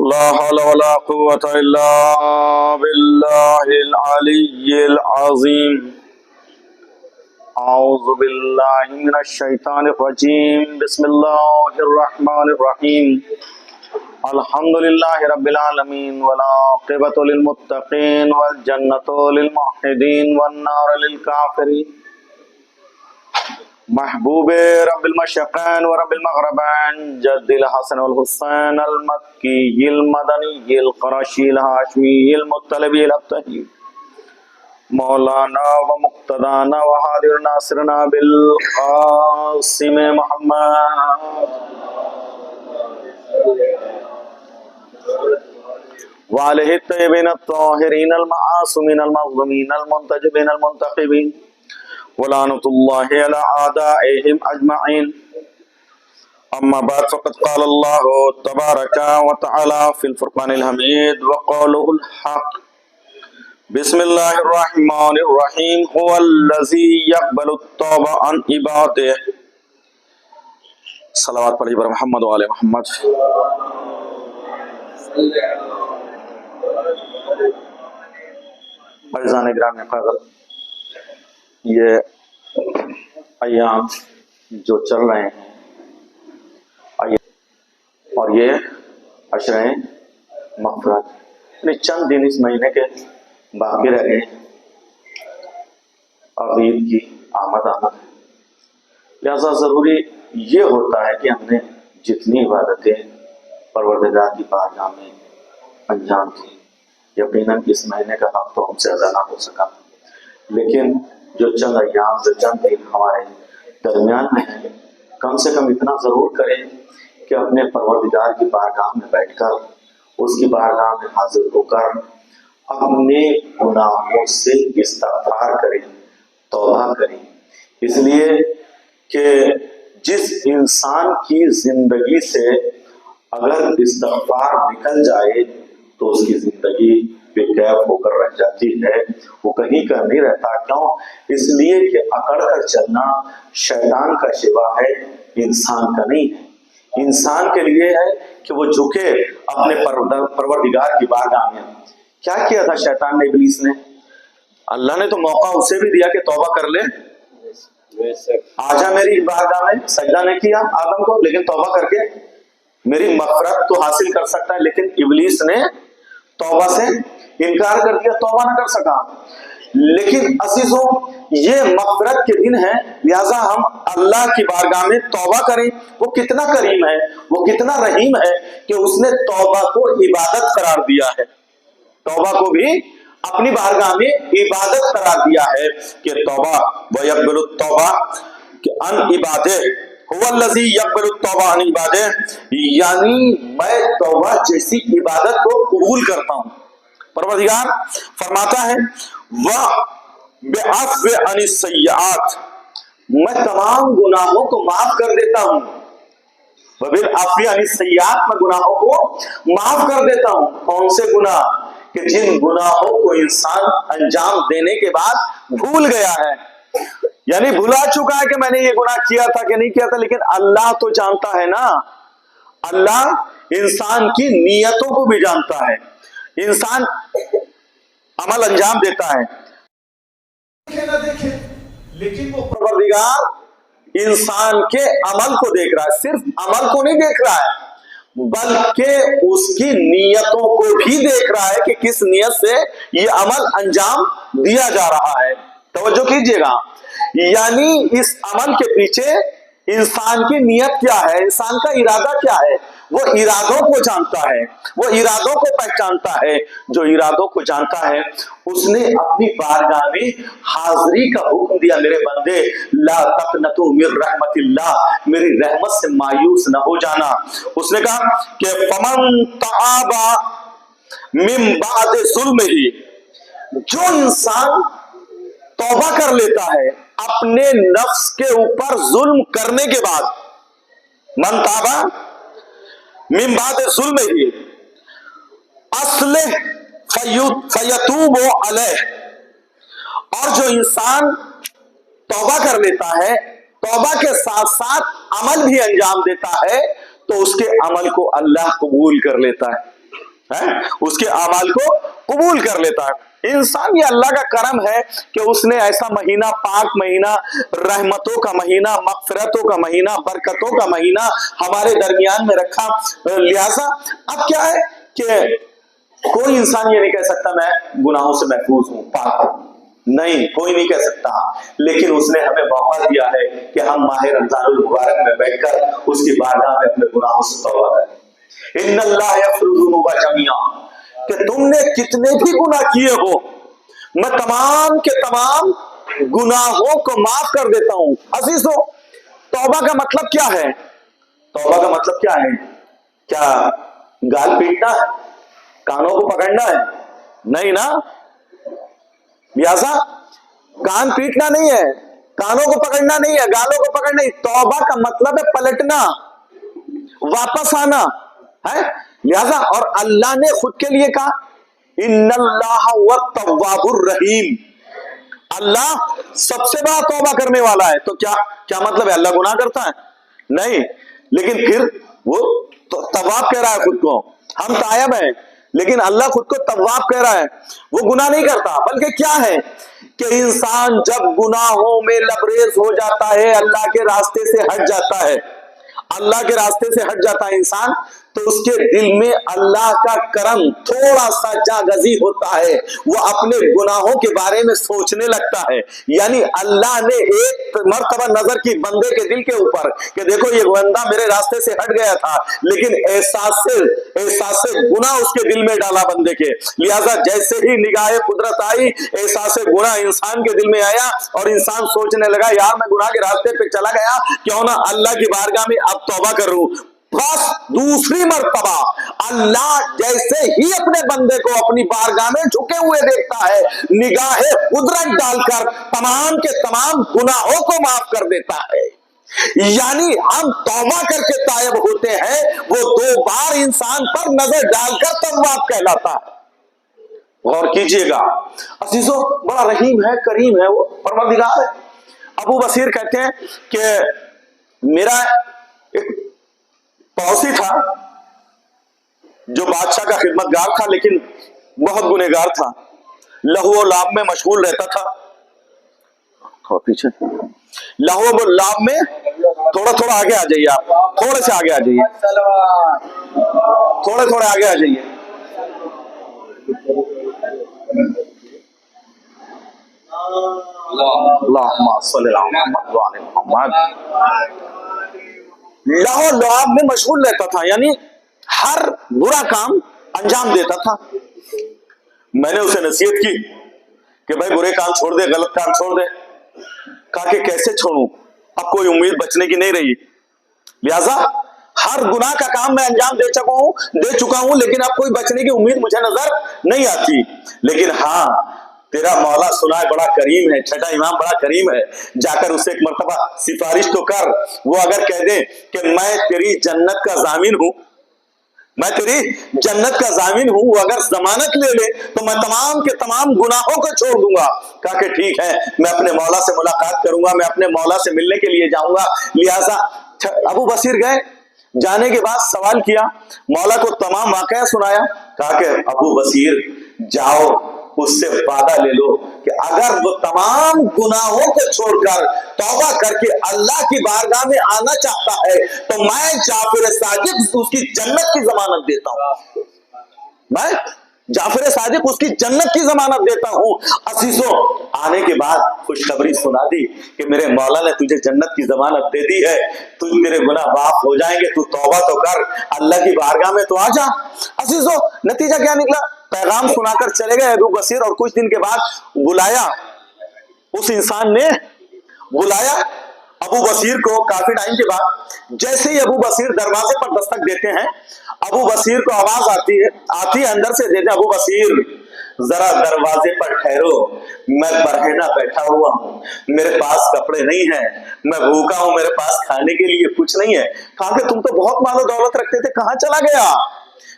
لا حول ولا قوة إلا بالله العلي العظيم. أعوذ بالله من الشيطان الرجيم. بسم الله الرحمن الرحيم. الحمد لله رب العالمين والعاقبة للمتقين والجنة للموحدين والنار للكافرين. محبوب رب المشرقین و رب المغربین جد الحسن والحسین المکی المدنی القرشی الہاشمی المطلبی الابتہی مولانا و مقتدانا و حاضر ناصرنا بالقاسم محمد وآلہ الطیبین الطاہرین المعاصمین المظلومین المنتجبین المنتقبین ولعنة الله على أعدائهم أجمعين. أما بعد فقد قال الله تبارك وتعالى في الفرقان الحميد وقوله الحق. بسم الله الرحمن الرحيم. هو الذي يقبل التوبة عن عباده. صلوات پڑھیے بر محمد و آل محمد. عزیزان گرامی فاضل، یہ ایام جو چل رہے ہیں اور یہ عشرہ مغفرت، یعنی چند دن اس مہینے کے باقی رہ گئے اب عید کی آمد ہے. لہذا ضروری یہ ہوتا ہے کہ ہم نے جتنی عبادتیں پروردگار کی بارگاہ میں انجام دی، یقیناً اس مہینے کا حق تو ہم سے ادا نہ ہو سکا، لیکن جو چند ایام جو چند دن ہمارے درمیان میں ہیں، کم سے کم اتنا ضرور کریں کہ اپنے پروردگار کی بارگاہ میں بیٹھ کر، اس کی بارگاہ میں حاضر ہو کر اپنے گناہوں سے استغفار کریں، توبہ کریں. اس لیے کہ جس انسان کی زندگی سے اگر استغفار نکل جائے تو اس کی زندگی بے کیف ہو کر رہ جاتی ہے، وہ کہیں کا نہیں رہتا. کیوں؟ اس لیے کہ اکڑ کر چلنا شیطان کا شیوا ہے، انسان کا نہیں ہے. انسان کے لیے ہے کہ وہ جھکے اپنے پروردگار کی بارگاہ میں. کیا کیا تھا شیطان نے، ابلیس نے؟ اللہ نے تو موقع اسے بھی دیا کہ توبہ کر لے، آجا میری بارگاہ میں. سجدہ نہیں کیا آدم کو، لیکن توبہ کر کے میری مغفرت تو حاصل کر سکتا ہے. لیکن ابلیس نے توبہ سے انکار کر دیا، توبہ نہ کر سکا. لیکن عزیزوں، یہ مغفرت کے دن ہے، لہذا ہم اللہ کی بارگاہ میں توبہ کریں. وہ کتنا کریم ہے، وہ کتنا رحیم ہے کہ اس نے توبہ کو عبادت قرار دیا ہے. توبہ کو بھی اپنی بارگاہ میں عبادت قرار دیا ہے کہ توبہ وَيَقْبَلُ التَّوْبَةَ عَنْ عِبَادِهِ هُوَ الَّذِي يَقْبَلُ التَّوْبَةَ عَنْ عِبَادِهِ، یعنی میں توبہ جیسی عبادت کو قبول کرتا ہوں. پروردگار فرماتا ہے وَبِعَفْوِ عَنِ السَّيِّئَاتِ، میں تمام گناہوں کو معاف کر دیتا ہوں. وَبِعَفْوِ عَنِ السَّيِّئَاتِ، میں گناہوں کو معاف کر دیتا ہوں. کون سے گناہ؟ کہ جن گناہوں کو انسان انجام دینے کے بعد بھول گیا ہے، یعنی بھلا چکا ہے کہ میں نے یہ گناہ کیا تھا کہ نہیں کیا تھا. لیکن اللہ تو جانتا ہے نا، اللہ انسان کی نیتوں کو بھی جانتا ہے. انسان عمل انجام دیتا ہے، لیکن وہ پروردگار انسان کے عمل کو دیکھ رہا ہے. صرف عمل کو نہیں دیکھ رہا ہے بلکہ اس کی نیتوں کو بھی دیکھ رہا ہے کہ کس نیت سے یہ عمل انجام دیا جا رہا ہے. توجہ کیجئے گا، یعنی اس عمل کے پیچھے انسان کی نیت کیا ہے، انسان کا ارادہ کیا ہے. وہ ارادوں کو جانتا ہے، وہ ارادوں کو پہچانتا ہے. جو ارادوں کو جانتا ہے اس نے اپنی بارگاہ میں حاضری کا حکم دیا. میرے بندے لا تقنطوا من رحمت اللہ، میری رحمت سے مایوس نہ ہو جانا. اس نے کہا کہ فمن تاب من بعد ظلمہ، جو انسان توبہ کر لیتا ہے اپنے نفس کے اوپر ظلم کرنے کے بعد، من تابا من بعد ظلمہ اصلح فیتوب علیہ، اور جو انسان توبہ کر لیتا ہے، توبہ کے ساتھ ساتھ عمل بھی انجام دیتا ہے، تو اس کے عمل کو اللہ قبول کر لیتا ہے. है, उसके अमाल को कबूल कर लेता है। इंसान, ये अल्लाह का करम है कि उसने ऐसा महीना, पाक महीना, रहमतों का महीना, मगफिरतों का महीना, बरकतों का महीना हमारे दरमियान में रखा। लिहाजा अब क्या है कि कोई इंसान ये नहीं कह सकता मैं गुनाहों से महफूज हूं, पाक हूं, नहीं, कोई नहीं कह सकता। लेकिन उसने हमें मौका दिया है कि हम माह रमजानुल मुबारक में बैठकर उसकी बारगाह में अपने गुनाहों से तौबा करें। इन्नल्लाह यग़फ़िरु ज़ुनूबा जमीआ, कि तुमने कितने भी गुनाह किए हो, मैं तमाम के तमाम गुनाहों को माफ कर देता हूं। अज़ीज़ों, तौबा का मतलब क्या है? तौबा का मतलब क्या है? क्या गाल पीटना है, कानों को पकड़ना है? नहीं ना। लिहाजा कान पीटना नहीं है, कानों को पकड़ना नहीं है, गालों को पकड़ना नहीं। तौबा का मतलब है पलटना, वापस आना है। लिहाजा और अल्लाह ने खुद के लिए कहा इन्नल्लाह वत्तव्वाबुर रहीम, अल्लाह सबसे बड़ा तौबा करने वाला है। तो क्या क्या मतलब है? अल्लाह गुनाह करता है? नहीं, लेकिन फिर वो तो तव्वाब कह रहा है खुद को। हम तायब हैं, लेकिन अल्लाह खुद को तव्वाब कह रहा है। वो गुनाह नहीं करता, बल्कि क्या है कि इंसान जब गुनाहों में लबरेज हो जाता है, अल्लाह के रास्ते से हट जाता है, अल्लाह के रास्ते से हट जाता है इंसान, तो उसके दिल में अल्लाह का करम थोड़ा सा जागजी होता है। वो अपने गुनाहों के बारे में सोचने लगता है। यानी अल्लाह ने एक मर्तबा नजर की बंदे के दिल के ऊपर कि देखो ये बंदा मेरे रास्ते से हट गया था, लेकिन एहसास से गुनाह उसके दिल में डाला बंदे के। लिहाजा जैसे ही निगाह कुदरत आई, एहसास से गुनाह इंसान के दिल में आया और इंसान सोचने लगा यार मैं गुनाह के रास्ते पे चला गया, क्यों ना अल्लाह की बारगाह में अब तौबा करूं। बस दूसरी मर्तबा अल्लाह जैसे ही अपने बंदे को अपनी बारगाह में झुके हुए देखता है, निगाहे कुदरत डालकर तमाम के तमाम गुनाहों को माफ कर देता है। यानी हम तौबा करके तायब होते हैं, वो 2 बार इंसान पर नजर डालकर तव्वाब कहलाता है। गौर कीजिएगा अजीजों, बड़ा रहीम है, करीम है, वो परवरदिगार है। अबू बसीर कहते हैं कि मेरा एक पड़ोसी था जो बादशाह का खिदमतगार था, लेकिन बहुत गुनहगार था, लहू और लाभ में मशगूल रहता था। थोड़ा पीछे, लहू और लाभ में, थोड़ा थोड़ा आगे आ जाइए, आप थोड़े से आगे आ जाइए, थोड़े आगे आ जाइए। लाहौर लुआब में मशगूल रहता था, यानी हर बुरा काम अंजाम देता था। मैंने उसे नसीहत की कि भाई बुरे काम छोड़ दे, गलत काम छोड़ दे। कहा कि कैसे छोड़ूं, अब कोई उम्मीद बचने की नहीं रही। लिहाजा हर गुनाह का काम मैं अंजाम दे चुका हूं, लेकिन अब कोई बचने की उम्मीद मुझे नजर नहीं आती। लेकिन हाँ, तेरा मौला सुना है बड़ा करीम है, छठा इमाम बड़ा करीम है, जाकर उससे एक मर्तबा सिफारिश तो कर। वो अगर कह दे कि मैं तेरी जन्नत का जामिन हूं, मैं तेरी जन्नत का जामिन हूं, वो अगर जमानत ले ले तो मैं तमाम के तमाम गुनाहों को छोड़ दूंगा। कहा कि ठीक है, मैं अपने मौला से मुलाकात करूंगा, मैं अपने मौला से मिलने के लिए जाऊंगा। लिहाजा अबू बसीर गए, जाने के बाद सवाल किया, मौला को तमाम वाकया सुनाया। कहा कि अबू बसीर जाओ, उससे वादा ले लो कि अगर वो तमाम गुनाहों को छोड़कर तौबा करके अल्लाह की बारगाह में आना चाहता है तो मैं जाफर सादिक उसकी जन्नत की जमानत देता हूं। मैं जाफर सादिक उसकी जन्नत की जमानत देता हूं। अजीजों, आने के बाद खुशखबरी सुना दी कि मेरे मौला ने तुझे जन्नत की जमानत दे दी है, तुझ तेरे गुनाह माफ हो जाएंगे, तू तौबा तो कर, अल्लाह की बारगाह में तो आ जा। अजीजों, नतीजा क्या निकला? पैगाम सुनाकर चले गए अबू बसीर, और कुछ दिन के बाद बुलाया, उस इंसान ने बुलाया अबू बसीर को काफी टाइम के बाद। जैसे ही अबू बसीर दरवाजे पर दस्तक देते हैं, अबू बसीर को आवाज आती है अंदर से, देते अबू बसीर जरा दरवाजे पर ठहरो, मैं बरहना बैठा हुआ हूँ, मेरे पास कपड़े नहीं है, मैं भूखा हूँ, मेरे पास खाने के लिए कुछ नहीं है। कहा कि तुम तो बहुत मालो दौलत रखते थे, कहाँ चला गया,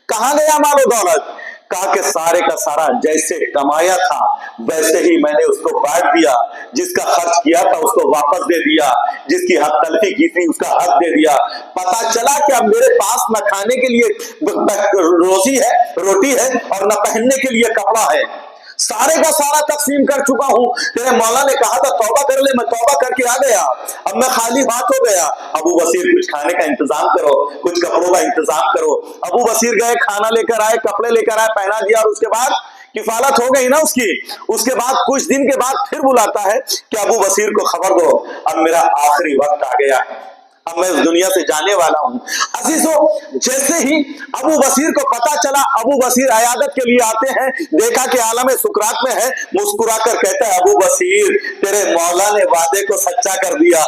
कहाँ गया मालो दौलत? कहा कि सारे का सारा जैसे कमाया था वैसे ही मैंने उसको बांट दिया, जिसका खर्च किया था उसको वापस दे दिया, जिसकी हक तलफी की थी उसका हक दे दिया। पता चला कि अब मेरे पास न खाने के लिए रोटी है और न पहनने के लिए कपड़ा है, सारे का सारा तकसीम कर चुका हूं। तेरे मौला ने कहा था तौबा कर ले, मैं तौबा करके आ गया, अब मैं खाली हाथ हो गया। अबू बसीर कुछ खाने का इंतजाम करो, कुछ कपड़ों का इंतजाम करो। अबू बसीर गए, खाना लेकर आए, कपड़े लेकर आए, पहना दिया और उसके बाद किफालत हो गई ना उसकी। उसके बाद कुछ दिन के बाद फिर बुलाता है कि अबू बसीर को खबर दो, अब मेरा आखिरी वक्त आ गया, अब मैं इस दुनिया से जाने वाला हूं। अजीजों, जैसे ही अबू बसीर को पता चला, अबू बसीर अयादत के लिए आते हैं, देखा कि आलम सुकरात में है, मुस्कुराकर कहता है अबू बसीर तेरे मौला ने वादे को सच्चा कर दिया,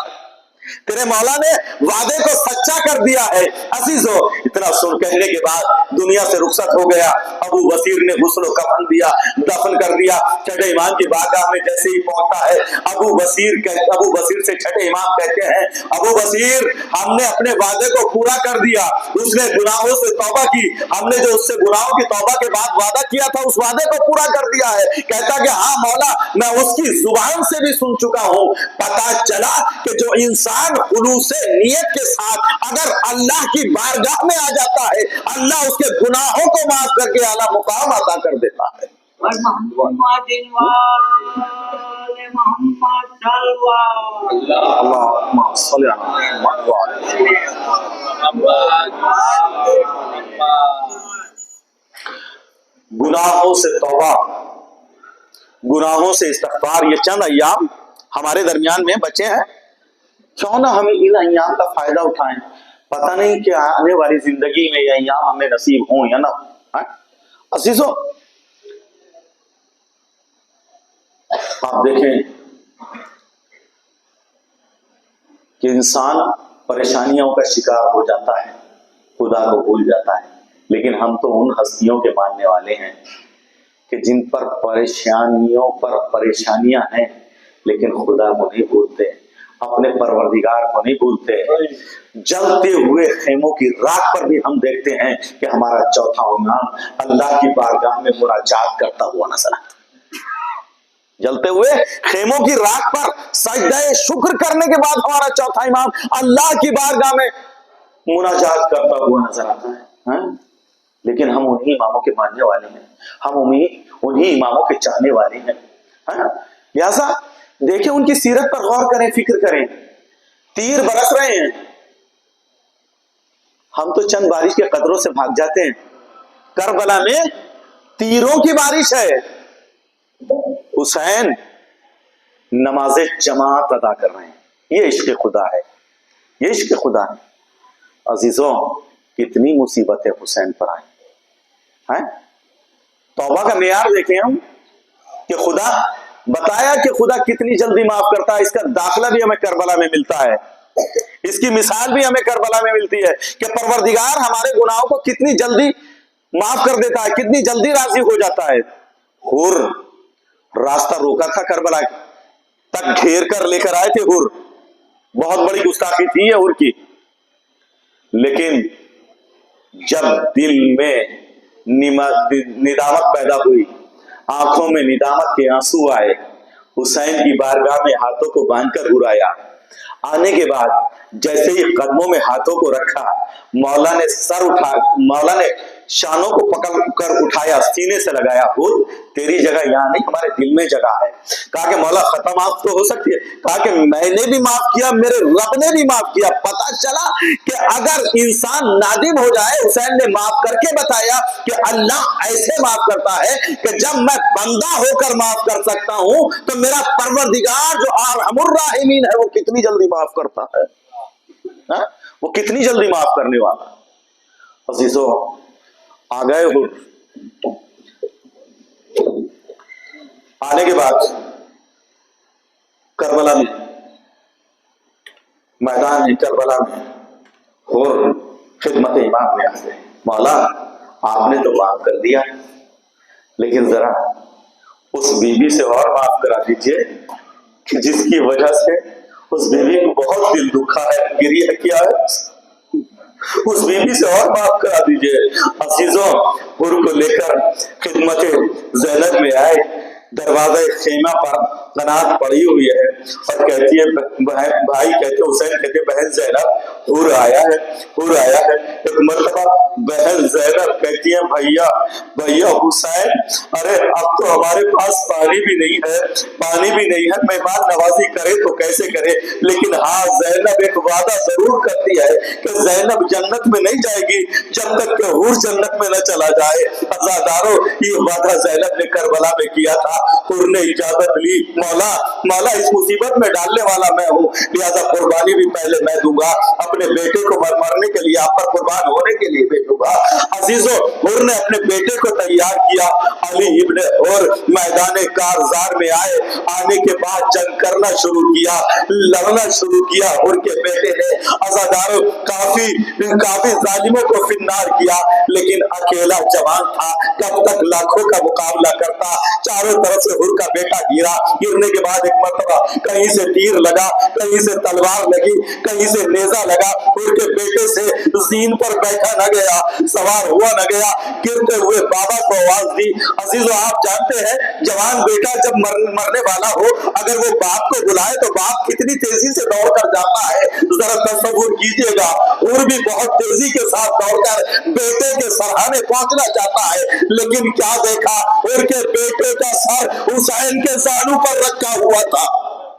तेरे मौला ने वादे को सच्चा कर दिया है। अजीजों, इतना सुन कहने के बाद दुनिया से रुखसत हो गया। अबू बसीर ने गुस्ल कफन दिया, दफन कर दिया। छठे इमाम की बारगाह में जैसे ही पहुंचता है, अबू बसीर से छठे इमाम कहते हैं अबू बसीर हमने अपने वादे को पूरा कर दिया, उसने गुनाहों से तौबा की, हमने जो उससे गुनाहों की तौबा के बाद वादा किया था उस वादे को पूरा कर दिया है। कहता कि हाँ मौला, मैं उसकी जुबान से भी सुन चुका हूं। पता चला कि जो इंसान खुलूसे नियत के साथ अगर अल्लाह की बारगाह में आ जाता है, अल्लाह उसके गुनाहों को माफ करके आला मुकाम अता कर देता है। गुनाहों से तौबा, गुनाहों से इस्तिग़फ़ार, ये चंद अय्याम हमारे दरमियान में बचे हैं, क्यों ना हम इन अय्याम का फायदा उठाएं। पता नहीं कि आने वाली जिंदगी में ये अय्याम हमें नसीब हों या ना। अजीजों, आप देखें कि इंसान परेशानियों का शिकार हो जाता है, खुदा को भूल जाता है, लेकिन हम तो उन हस्तियों के मानने वाले हैं कि जिन पर परेशानियों पर परेशानियां हैं, लेकिन खुदा को नहीं भूलते, अपने परवरदिगार को नहीं भूलते। जलते हुए खेमों की राख पर भी हम देखते हैं कि हमारा चौथा इमाम अल्लाह की बारगाह में मुनाजात करता हुआ नजर आता। जलते हुए खेमों की राख पर सजदे शुक्र करने के बाद हमारा चौथा इमाम अल्लाह की बारगाह में मुनाजात करता हुआ नजर आता है। लेकिन हम उन्हीं इमामों के मानने वाले हैं, हम उन्हीं इमामों के चाहने वाले हैं। लिहाजा देखें, उनकी सीरत पर गौर करें, फिक्र करें। तीर बरस रहे हैं, हम तो चंद बारिश के कदरों से भाग जाते हैं। करबला में तीरों की बारिश है। हुसैन नमाज़े जमात अदा कर रहे हैं। ये इश्क़ खुदा है, ये इश्क़ खुदा है। अजीजों, कितनी मुसीबतें हुसैन पर आई हैं। तौबा का मेयार देखें हम कि खुदा बताया कि खुदा कितनी जल्दी माफ करता है। इसका दाखला भी हमें करबला में मिलता है, इसकी मिसाल भी हमें करबला में मिलती है कि परवरदिगार हमारे गुनाहों को कितनी जल्दी माफ कर देता है, कितनी जल्दी राजी हो जाता है। हुर रास्ता रोका था, करबला तक घेर कर लेकर आए थे हुर, बहुत बड़ी गुस्ताखी थी ये हुर की। लेकिन जब दिल में निदामत पैदा हुई, आंखों में निदामत के आंसू आए, हुसैन की बारगाह में हाथों को बांधकर हुर आया। आने के बाद जैसे ही कदमों में हाथों को रखा, मौला ने शानों को पकड़ कर उठाया, सीने से लगाया। हुर तेरी जगह यहाँ नहीं, हमारे दिल में जगह है। कहा कि मौला खत्म माफ तो हो सकती है, कहा कि मैंने भी माफ किया, मेरे रब ने भी माफ किया। पता चला कि अगर इंसान नादिम हो जाए, हुसैन ने माफ करके बताया कि अल्लाह ऐसे माफ करता है कि जब मैं बंदा होकर माफ कर सकता हूं तो मेरा परवरदिगार जो अरहमुर राहिमीन है वो कितनी जल्दी माफ करता है। वो कितनी जल्दी माफ करने वाला। अजीजों, आ गए हुर। आने के बाद करबला में, मैदान में करबला में हुर खिदमत इमाम में आ गए। मौला आपने तो माफ कर दिया, लेकिन जरा उस बीवी से और माफ करा दीजिए कि जिसकी वजह से उस बीवी को बहुत दिल दुखा है, गिरी है, क्या है। उस बीवी से और माफ करा दीजिए। अजीजों, हुर को लेकर खिदमत ज़ैनब में आए, दरवाजे खेमा पर कनात पड़ी हुई है और कहती है भाई कहते हुसैन कहते बहन ज़ैनब हुर आया है, हुर आया है। एक मर्तबा बहन ज़ैनब कहती है भैया भैया हुसैन, अरे अब तो हमारे पास पानी भी नहीं है, पानी भी नहीं है, मेहमान नवाजी करे तो कैसे करे। लेकिन हाँ, ज़ैनब एक वादा जरूर करती है कि ज़ैनब जन्नत में नहीं जाएगी जब तक कि हुर जन्नत में न चला जाए। अज़ादारों, ये वादा ज़ैनब ने करबला में किया था। हुर ने इजाजत ली, मौला मौला इस मुसीबत में डालने वाला मैं हूँ, लिहाजा कुर्बानी भी पहले मैं दूंगा, अपने बेटे को मरने के लिए, आप पर कुर्बान होने के लिए भेजूंगा। अजीजों, हुर ने अपने बेटे को तैयार किया, अली इब्न और मैदान कारजार में आए। आने के बाद जंग करना शुरू किया, लड़ना शुरू किया। हुर के बेटे ने अज़ादारों काफी जालिमों को फिन्नार किया, लेकिन अकेला जवान था, कब तक लाखों का मुकाबला करता। चारों तरफ से हुर का बेटा गिरा, गिरने के बाद एक मरतबा कहीं से तीर लगा, कहीं से तलवार लगी, कहीं से नेजा लगा। हुर के बेटे से ज़ीन पर बैठा न गया, सवार हुआ न गया, गिरते हुए बाबा को आवाज दी। अजीजों, आप जानते हैं जवान बेटा जब मरने वाला हो, अगर वो बाप को बुलाए तो बाप कितनी तेजी से दौड़ कर जाता है, जरा तसव्वुर कीजिएगा। हुर भी बहुत तेजी के साथ दौड़कर बेटे के सरहाने पहुंचना चाहता है, लेकिन क्या देखा, हुर के बेटे का सर हुसैन के ज़ानू पर रखा हुआ था।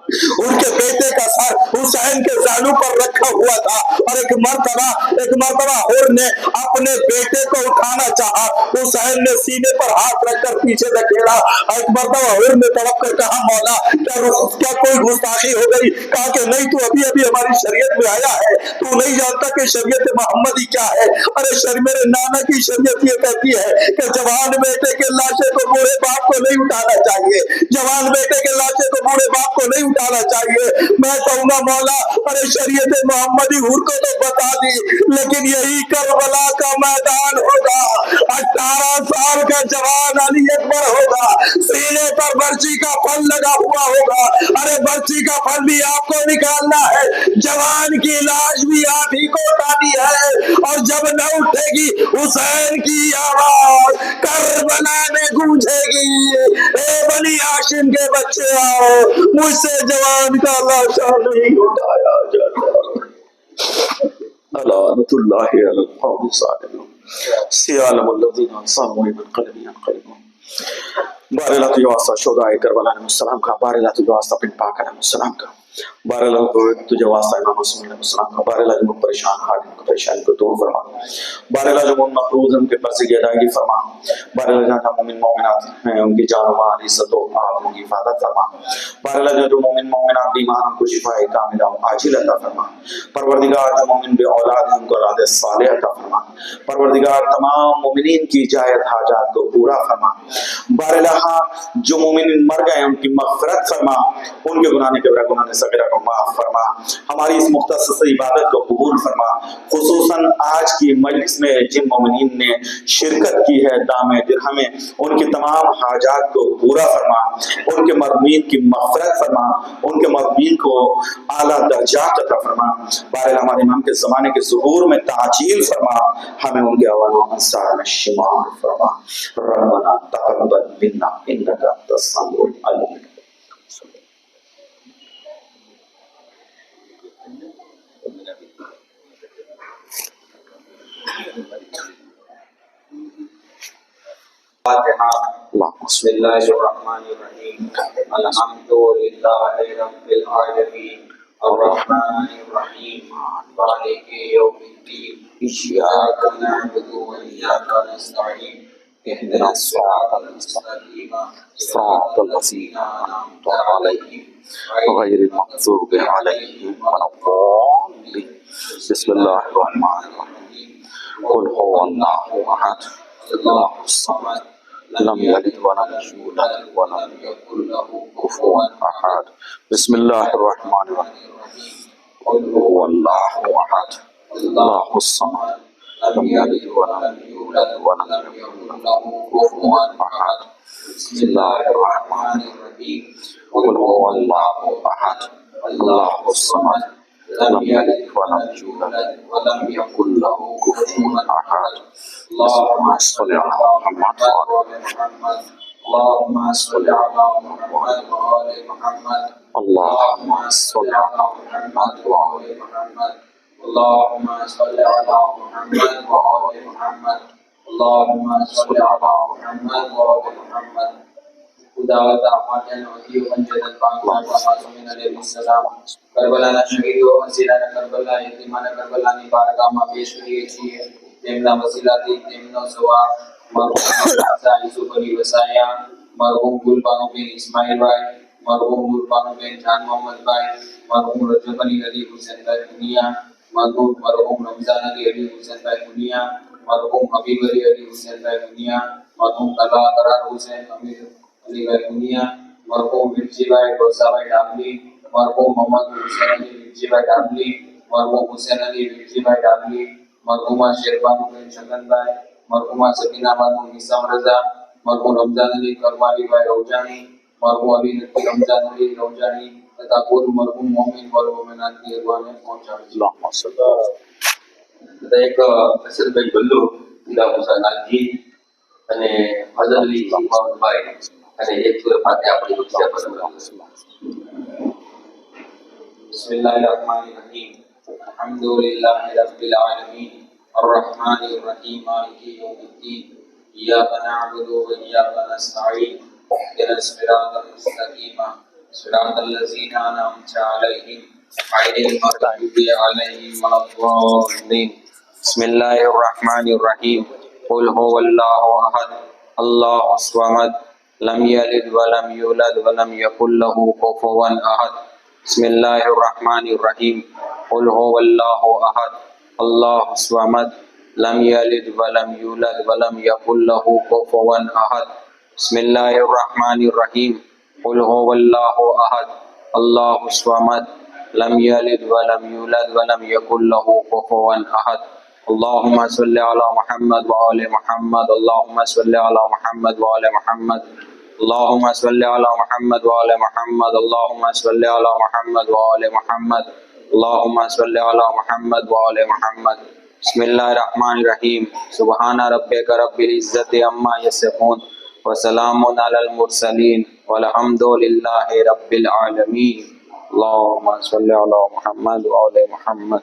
उनके बेटे का सर हुसैन के ज़ानू पर रखा हुआ था। और एक मर्तबा हुर ने अपने बेटे को उठाना चाहा, हुसैन ने सीने पर हाथ रखकर पीछे धकेला। एक मर्तबा हुर ने तड़प कर कहा मौला क्या कोई गुस्ताखी हो गई? कहा कि नहीं, तू अभी अभी हमारी शरीयत में आया है, तू नहीं जानता कि शरीयत मोहम्मदी क्या है। अरे मेरे नाना की शरीयत ये कहती है कि जवान बेटे के लाशे को बूढ़े बाप को नहीं उठाना चाहिए, जवान बेटे के लाशे को बूढ़े बाप को नहीं उठाना चाहिए। मैं कहूंगा मौला, अरे शरीयत मोहम्मदी हुर को तो बता दी, लेकिन यही करबला का मैदान होगा। 18 साल का जवान अली अकबर होगा, सीने पर बर्ची का फल लगा हुआ होगा। अरे बर्ची का फल भी आपको निकालना है, जवान की लाश भी आप ही को उठानी है, और जब न उठेगी हुसैन की आवाज करबला में गूंजेगी, ए बनी हाशिम के बच्चे आओ, मुझसे जवान का लाशा नहीं उठाया जाता। अलानतुल्लाहि अलल कौमि ज़ालिमीन सियालमुल्लज़ीना अंसाहु मिन क़ल्बि अनक़लिबुन बारिलातु जवासा शोदाए करबला अलैहिस्सलाम का, बारिलातु जवासा बिन पाक अलैहिस्सलाम का, बारिलातु जवासा इमाम हुसैन अलैहिस्सलाम का, बारिलातु परेशान हाजिर को परेशानी को दूर फरमा, बारिलातु मखरूज उनके कर्ज की अदायगी फरमा, बारिलातु मोमिन मोमिनात हैं उनकी जान व माल इज्जत व आबरू की हिफाजत फरमा, बारिलातु मोमिन मोमिनात बीमार उनको शिफाए कामिला व आजिल अता फरमा, परवरदिगार जो मोमिन बे औलाद हैं उनको औलाद सालेह अता फरमा, परवरदिगार तमाम मोमिनीन की जायज हाजात को पूरा फरमा, बारिलाहा जो मोमिन मर गए उनकी मग़फ़िरत फरमा, उनके गुनाह के गुनाह सगीरा को माफ फरमा, हमारी इस मुख्तसर इबादत को कबूल फरमा। खुसूसन आज की मजलिस में जिन मोमिनीन ने शिरकत की है दामे दिरहमे, उनकी तमाम हाजात को पूरा फरमा, उनके मज़मूमीन की मग़फ़िरत फरमा, उनके मज़मूमीन को आला दर्जात अता फरमा। बारिल हमारे इमाम के ज़माने के ज़ुहूर में ताजील फरमा, हमें उनके अवानो अंसार में शुमार फरमा। रब्बना तक़ब्बल मिन्ना इन्नका अंतस समीउल अलीम। बिस्मिल्लाहिर्रहमानिर्रहीम अल्हम्दुलिल्लाहि रब्बिल आलमीन अर्रहमानिर्रहीम मालिकि यौमिद्दीन इय्याका नअबुदु व इय्याका नस्तईन इहदिनस सिरातल मुस्तक़ीम सिरातल लज़ीना अनअमता अलैहिम गैरिल मग़ज़ूबि अलैहिम वलद्दाल्लीन। बिस्मिल्लाहिर्रहमानिर्रहीम क़ुल हुवल्लाहु अहद अल्लाहुस समद लम यलिद वलम यूलद वलम यकुल लहू कुफुवन अहद। बिस्मिल्लाहिर्रहमानिर्रहीम क़ुल हुवल्लाहु अहद अल्लाहुस समद लम यलिद वलम यूलद वलम यकुल लहू कुफुवन अहद। बिस्मिल्लाहिर्रहमानिर्रहीम क़ुल हुवल्लाहु अहद अल्लाहुस समद لم يلد ولم يولد ولم يكن له كفوا أحد. اللهم صل على محمد وعلى محمد. اللهم صل على محمد وعلى محمد. اللهم صل على محمد وعلى محمد. اللهم صل على محمد وعلى محمد. اللهم صل على محمد وعلى محمد. خداوند اعمال وحي ومنجد الباقي معصومين علیہ السلام کربلا ના શહીદો હસીરાના કરબલા યતીમાના કરબલાની બારગાહમાં પેશ કરીએ છીએ. તેમના વસીલાથી તેમનો સવાબ મરહૂમ યુસુફ અલી વસાયા, મરહૂમ ગુલબાનુબેન ઇસ્માઇલભાઈ, મરહૂમ ગુલબાનુબેન જાન મોહમ્મદભાઈ, મરહૂમ રજબ અલી અલી હુસૈનભાઈ પુનિયા, મરહૂમ રમઝાન અલી અલી હુસૈનભાઈ પુનિયા, મરહૂમ હબીબ અલી અલી હુસૈનભાઈ પુનિયા, મરહૂમ તલવા કરાર હુસૈન અમીર અલીભાઈ પુનિયા, મરહૂમ મિર્ચીભાઈ ગોસાભાઈ ડાબલી, મરહૂમ મોહમ્મદ હુસૈન અલી મિર્ચીભાઈ ડાબલી, મરહૂમ હુસૈન અલી મિર્ચીભાઈ ડાબલી, મરહૂમા શેરબાનુબેન છગનભાઈ, મરહૂમા સકીનાબાનુ નિસામ રઝા, મરહૂમ રમઝાન અલી કરમાલીભાઈ રૌજાણી, મરહૂમ અલી નકી રમઝાન અલી રૌજાણી તથા કુલ મરહૂમ મોમિન વલ મોમિનાતની અરવાહને પહોંચાડે છે. તથા એક અસદભાઈ ભલ્લુ ઈલા મુસા નાલજી અને ફઝલ અલી ઇમામભાઈ અને એક સૂરત ફાતિહા આપણી રૂપિયા પર બિસ્મિલ્લાહિર્રહમાનિર્રહીમ. અલ્હમ્દુલિલ્લાહિ રબ્બિલ આલમીન અર્રહમાનિર્રહીમ માલિકી યૌમિદ્દીન ઇય્યાકા નઅબુદુ વ ઇય્યાકા નસ્તഈન ઇહ્દિનસ સિરાતલ મુસ્તકીમ સિરાતલ લઝીના અનઅમતા અલૈહિમ ગhayril maghdubi અલૈહિમ વલદ્દાલીન. બિસ્મિલ્લાહિર્રહમાનિર્રહીમ. قل هو الله أحد الله الصمد لم يلد ولم يولد ولم يكن له كفوا أحد. بسم الله الرحمن الرحيم. قل هو الله أحد الله الصمد لم يلد ولم يولد ولم يكن له كفوا أحد. بسم الله الرحمن الرحيم. قل هو الله أحد الله الصمد لم يلد ولم يولد ولم يكن له كفوا أحد. اللهم صل على محمد وآل محمد. اللهم صل على محمد وآل محمد. اللهم صل على محمد وآل محمد. اللهم صل على محمد وآل محمد. اللهم صل على محمد وآل محمد. بسم الله الرحمن الرحيم. سبحان ربك رب العزة عما يصفون وسلام على المرسلين والحمد لله رب العالمين. اللهم صل على محمد وآل محمد.